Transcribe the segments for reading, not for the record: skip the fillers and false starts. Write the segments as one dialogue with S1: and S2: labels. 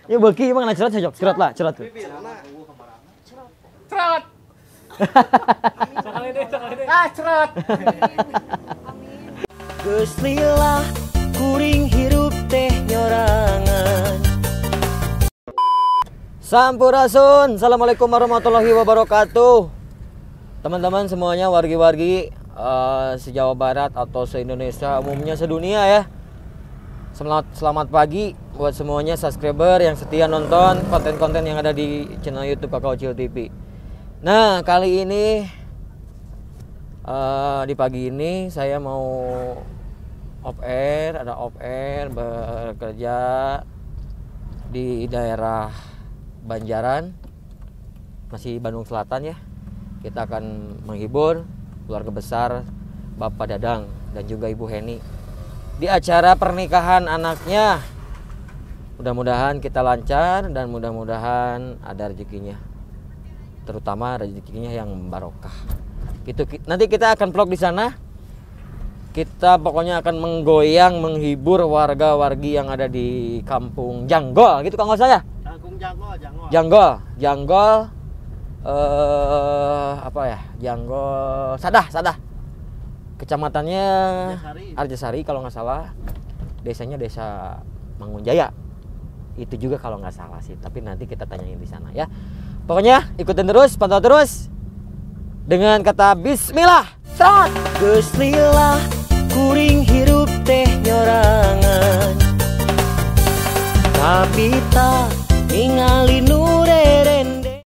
S1: Ya beuki emang cerot cocok. Cerot lah, cerot.
S2: Cerot. Ah, cerot.
S3: Geus lila kuring hirup teh nyorangan.
S1: Sampurasun. Assalamualaikum warahmatullahi wabarakatuh. Teman-teman semuanya, wargi-wargi se-Jawa Barat atau se-Indonesia, umumnya sedunia ya. Selamat pagi buat semuanya subscriber yang setia nonton konten-konten yang ada di channel YouTube Kakao Cil TV. Nah, kali ini di pagi ini saya mau off air bekerja di daerah Banjaran, masih Bandung Selatan ya. Kita akan menghibur keluarga besar Bapak Dadang dan juga Ibu Heni di acara pernikahan anaknya. Mudah-mudahan kita lancar dan mudah-mudahan ada rezekinya, terutama rezekinya yang barokah. Gitu, nanti kita akan vlog di sana. Kita pokoknya akan menggoyang, menghibur warga-wargi yang ada di Kampung Janggol, gitu Kang saya.
S2: Kampung Janggol.
S1: Janggol. Apa ya? Janggol Sadah. Kecamatannya Arjasari kalau nggak salah. Desanya Desa Mangunjaya. Itu juga kalau nggak salah sih. Tapi nanti kita tanyain di sana ya. Pokoknya ikutin terus, pantau terus. Dengan kata Bismillah. Start.
S3: Geus lila kuring hirup teh nyorangan. Tapi tak ningali nu rerende.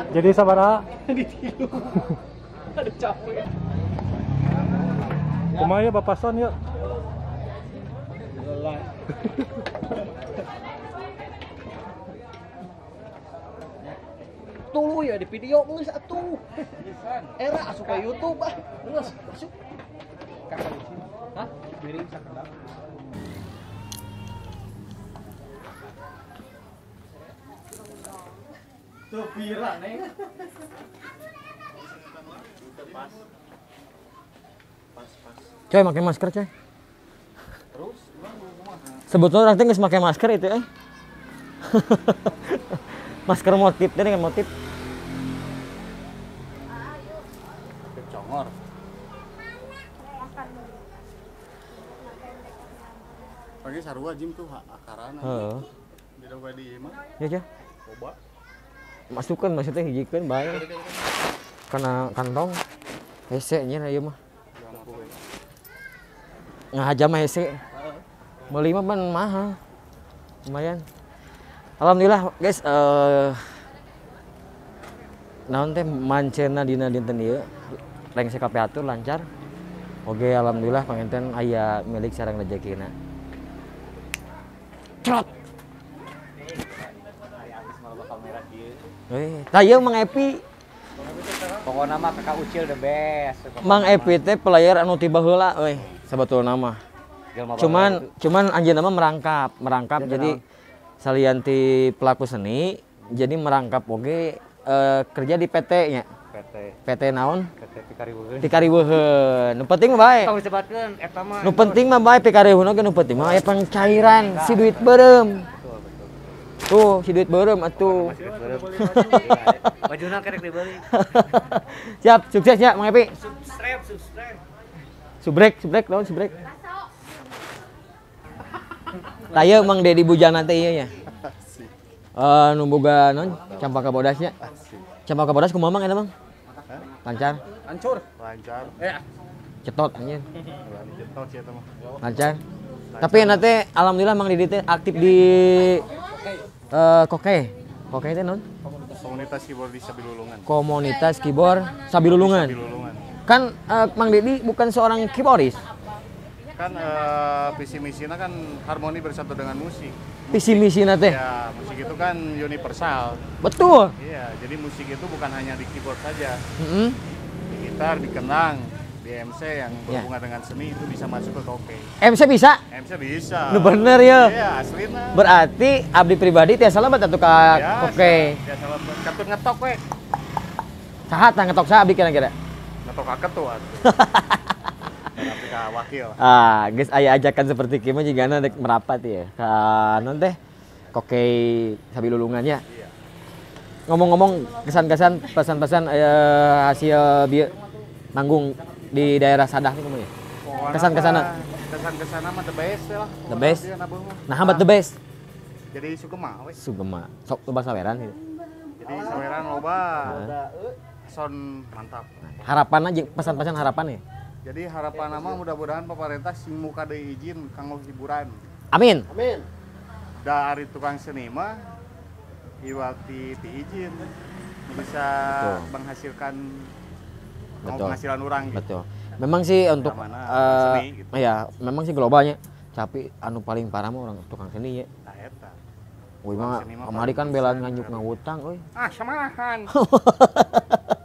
S4: Jadi sabaraha?
S2: Aduh capek.
S4: Kumaha bapasan ya?
S2: Lelah. Tulu ya di video geus atuh. Era asup ka YouTube ah. Geus masuk. Kakak di sini. Hah? Miring sakedap. Tuh pira neng. Pas.
S1: Coy, pakai masker coy.
S2: Terus
S1: Sebetulnya orang teh geus make masker itu Masker motif teh dengan motif.
S2: kecongor. Pagi sarua jim tuh akarana.
S1: Heeh.
S2: Di di mah.
S1: Ya, Cah.
S2: Coba.
S1: Masukkan maksudnya hijikeun bae. Kana kantong. Hese nya ieu mah. ngahajam hese. Beli mah ban mahal. Lumayan. Alhamdulillah guys, naon teh mancenna dina dinten ieu reng sekape atur lancar. Oke, alhamdulillah panginten aya milik sareng rezekina. Trot. Tah ieu Mang Epi.
S2: Pokoknya mah kakak Ucil the best.
S1: Mang Epi teh player anu tiba heula euy sebetulna mah. Cuman anjeunna mah merangkap jadi salian ti pelaku seni jadi merangkap oge kerja di PT nya. PT naon?
S2: PT Pikariweuheun.
S1: Pikariweuheun. Nu penting mah bae.
S2: Tong disebutkeun eta mah.
S1: Nu penting mah bae Pikariweuheun oge nu penting mah aya pangcairan si duit beureum. Tuh, si duit beureum atuh.
S2: Bajuna kerek dibeli.
S1: Siap, sukses ya Mang Epi.
S2: Subscribe.
S1: Subrek naon subrek. Tah ieu Mang Dedi Bujana teh ieu nya. Nu boga naon? Campaka Bodasnya. Campaka Bodas kumaha Mang eta Mang? Lancar.
S2: Lancar.
S1: Cetot anjeun.
S2: Cetot sih eta mah.
S1: Lancar. Tapi nanti alhamdulillah Mang Didi teh aktif di Koke. Koke teh naon?
S2: Komunitas keyboard di Sabilulungan.
S1: Komunitas keyboard Sabilulungan. Kan Mang Didi bukan seorang keyboardis.
S2: Kan visi misinya kan harmoni bersatu dengan musik.
S1: Visi misina teh.
S2: Ya, musik itu kan universal.
S1: Betul.
S2: Iya, jadi musik itu bukan hanya di keyboard saja.
S1: Heeh.
S2: Di gitar, di kenang, di MC yang berhubungan dengan seni itu bisa masuk ke Koke.
S1: MC bisa?
S2: MC bisa.
S1: Nu bener ya.
S2: Iya, aslina.
S1: Berarti abdi pribadi tiasa lebat atuh ka Koke.
S2: Ya, salah katut ngetok we.
S1: Saha tah ngetok saha abdi kira-kira?
S2: Ngetok ka ketua. Tapi ka wakil.
S1: Geus aya ajakan seperti kieu mah jigana dek merapat ya. Ka naon teh? Koke Sabilulungan ya.
S2: Iya.
S1: Ngomong-ngomong kesan-kesan pesan-pesan hasil bieu manggung di daerah Sadah nih kumaha ya? Kesan-kesana.
S2: Kesan-kesana mah the best lah.
S1: The best. Nah, hambat the best.
S2: Jadi Sugema we.
S1: Sugema. Sok loba saweran gitu.
S2: Jadi saweran loba. Son mantap.
S1: Harapan aja pesan-pesan harapan ya.
S2: Jadi harapan nama mudah-mudahan pemerintah sing muka deui izin kanggo hiburan.
S1: Amin.
S2: Amin. Da ari tukang seni mah iwakti ti izin bisa menghasilkan penghasilan orang gitu.
S1: Betul. Memang sih untuk
S2: seni, gitu.
S1: Ya, memang sih globalnya. Tapi anu paling parah mah orang tukang seni ya.
S2: Nah eta.
S1: Woi mah kemari kan bela nganjuk ngawutang euy.
S2: Samahan.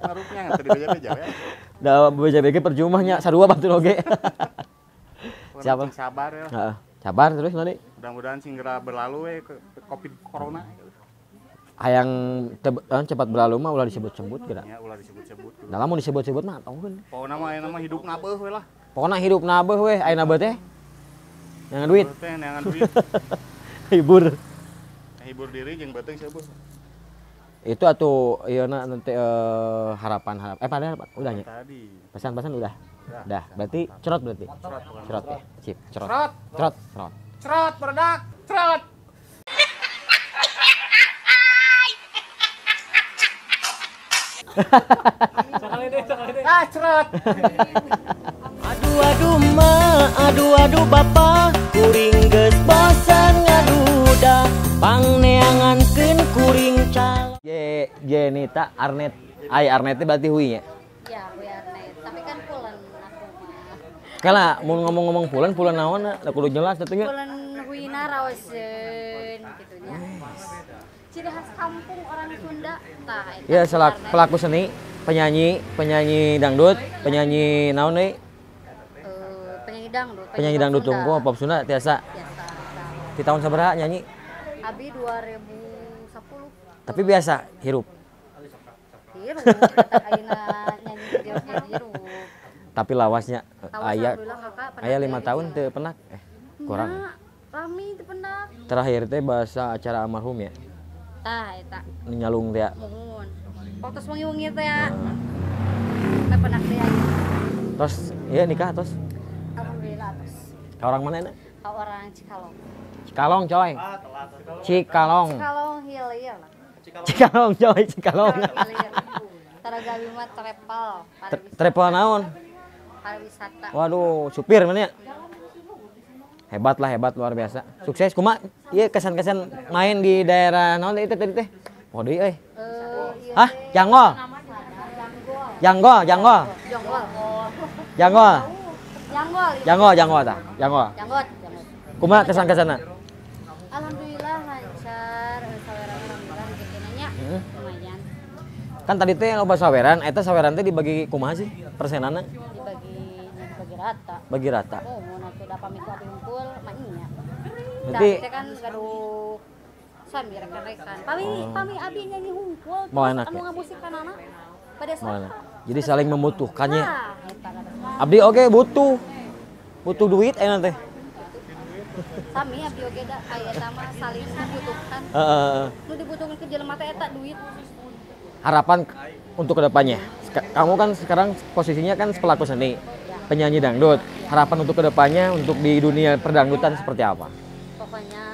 S2: Ngarupnya teu dibeja-beja ya.
S1: Da beja-beja percuma nya sarua batur oge. Siapa?
S2: Sabar ya.
S1: Heeh. Sabar terus nanti.
S2: Mudah-mudahan segera berlalu we Covid corona.
S1: Hayang cepat berlalu mah ulah disebut-sebut geura.
S2: Ya ulah disebut-sebut.
S1: Da lamun disebut-sebut mah tongkeun.
S2: Pokona mah aya hidup nabeuh we lah.
S1: Pokona hidup nabeuh we, aya nabeuh teh. Yang duit.
S2: Teh neangan duit.
S1: Hibur.
S2: Hibur diri jeung beuteung sabeuh.
S1: Itu atuh ieuna nanti harapan padahal udah nya.
S2: Tadi.
S1: Pesan-pesan udah. Udah, berarti cerot berarti. Cerot ya. Sip, cerot. Cerot.
S2: Cerot produk. Cerot. Cerot.
S3: Aduh ma, aduh bapa, kuring geus bosan ngaduda, pangneangankeun kuring cal.
S1: Jenita Arnet. Ai Arnet teh berarti hui nya.
S4: Ya, hui Arnet. Tapi kan pulen aku mah.
S1: Kala mun ngomong-ngomong pulen naon da kudu jelas atuh nya.
S4: Pulen huina raoseun gitu nya. Ciri khas kampung orang Sunda. Tah eta.
S1: Ya selaku pelaku seni, penyanyi dangdut, penyanyi naon deui? Penyanyi dangdut tunggu pop Sunda tiasa. Di tahun sabaraha nyanyi?
S4: Abi 2010.
S1: Tapi biasa hirup.
S4: Hirup, kata ayeuna nyanyi hirup.
S1: Tapi lawasnya aya 5 tahun teu penak. Kurang.
S4: Rami teu penak.
S1: Terakhir teh bahasa acara almarhum ya.
S4: Tah eta.
S1: Nyalung teh.
S4: Muhun. Fotos wengi-wengi teh ya. Teh penak teh aya.
S1: Tos ieu nikah tos.
S4: Alhamdulillah tos.
S1: Ka orang mana enak?
S4: Ka orang Cikalong.
S1: Cikalong coy. Cikalong.
S4: Cikalong hilir.
S1: Cikalong coy, Cikalong.
S4: Taragawi mah travel,
S1: Travel naon?
S4: pariwisata.
S1: Waduh, supir mana ya? Hebat lah, hebat luar biasa. Sukses kumaha? Ieu kesan-kesan main di daerah naon itu tadi teh? Oh deui euy. Hah? Janggol. Janggol, janggol.
S4: Jonggol.
S1: Janggol.
S4: Janggol.
S1: Janggol tah. Janggol.
S4: Janggot.
S1: Kumaha kesan-kesanna?
S4: Alhamdulillah lancar. Saweran alhamdulillah rezekinanya lumayan.
S1: Kan tadi teh loba saweran, eta saweran teh dibagi kumaha sih persenana?
S4: Dibagi rata.
S1: Bagi rata.
S4: Oh, mun atuh da pamit abi unggul mah nya.
S1: Berarti
S4: Teh kan gaduh sami rekan-rekan. Pami abi nyanyi hungkul.
S1: Mau enak
S4: anu
S1: ya?
S4: ngamusikanana. Pada
S1: Mana?
S4: saat.
S1: Jadi saling membutuhkannya.
S4: Nah, eta kada.
S1: Abdi oge butuh duit enak teh.
S4: Sami abdi oge da aya eta mah saling membutuhkan.
S1: Heeh.
S4: Nu dibutuhkeun ke jelema teh eta duit.
S1: Harapan untuk kedepannya. Kamu kan sekarang posisinya kan pelaku seni, penyanyi dangdut. Harapan untuk kedepannya untuk di dunia perdangdutan seperti apa?
S4: Pokoknya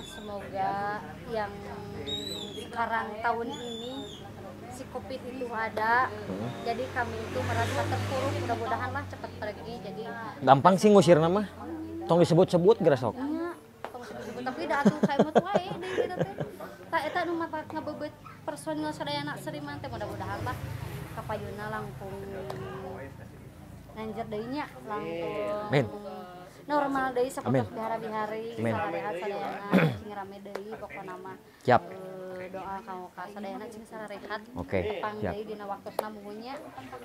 S4: semoga yang sekarang tahun ini si Covid itu ada, jadi kami itu merasa terpuruk. Mudah-mudahan lah cepat pergi. Jadi
S1: Gampang sih ngusir nama. Tong disebut-sebut geura sok.
S4: nya tong disebut tapi da atuh kayak mah wae deui kita teh. Tah eta nu mata ngabebeut personil sadayana Seniman teh mudah-mudahan lah kapayuna langkung nanjer deui nya langkung.
S1: Amin.
S4: Normal deui sapotos
S1: Amin.
S4: bihara-bihari
S1: Amin.
S4: sararehat sadayana cing rame deui pokona mah.
S1: Siap.
S4: Doa kanggo ka sadayana cing sararehat.
S1: Oke,
S4: Pang
S1: siap.
S4: deui dina waktosna muhunya.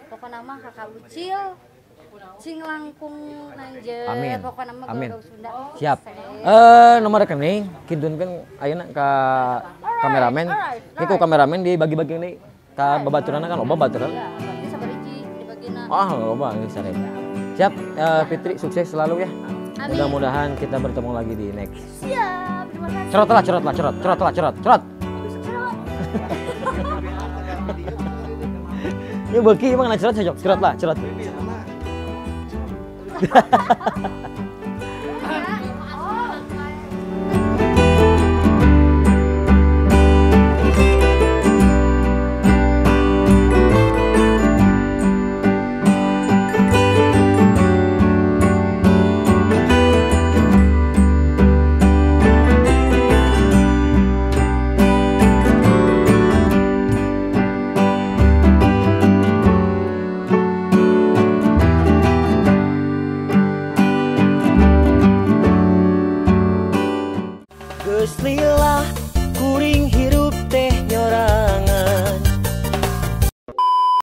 S4: Pokona mah kakak Ucil cing langkung nanjer
S1: Amin.
S4: pokona mah
S1: Amin.
S4: gaul Sunda.
S1: Siap.
S4: Sukses.
S1: Nomor rekening kidunkeun ayeuna ka kameramen. Ini ku kameramen dibagi-bagi nih ka babaturanna kan loba baturan.
S4: Ya, berarti sabariji dibagina.
S1: Ah, loba geus sare. Siap, Fitri sukses selalu ya.
S4: Amin.
S1: Mudah-mudahan kita bertemu lagi di next.
S4: Siap, terima kasih.
S1: Cerot. Ya beki emang na cerot sajok, cerot.
S3: Geus lila kuring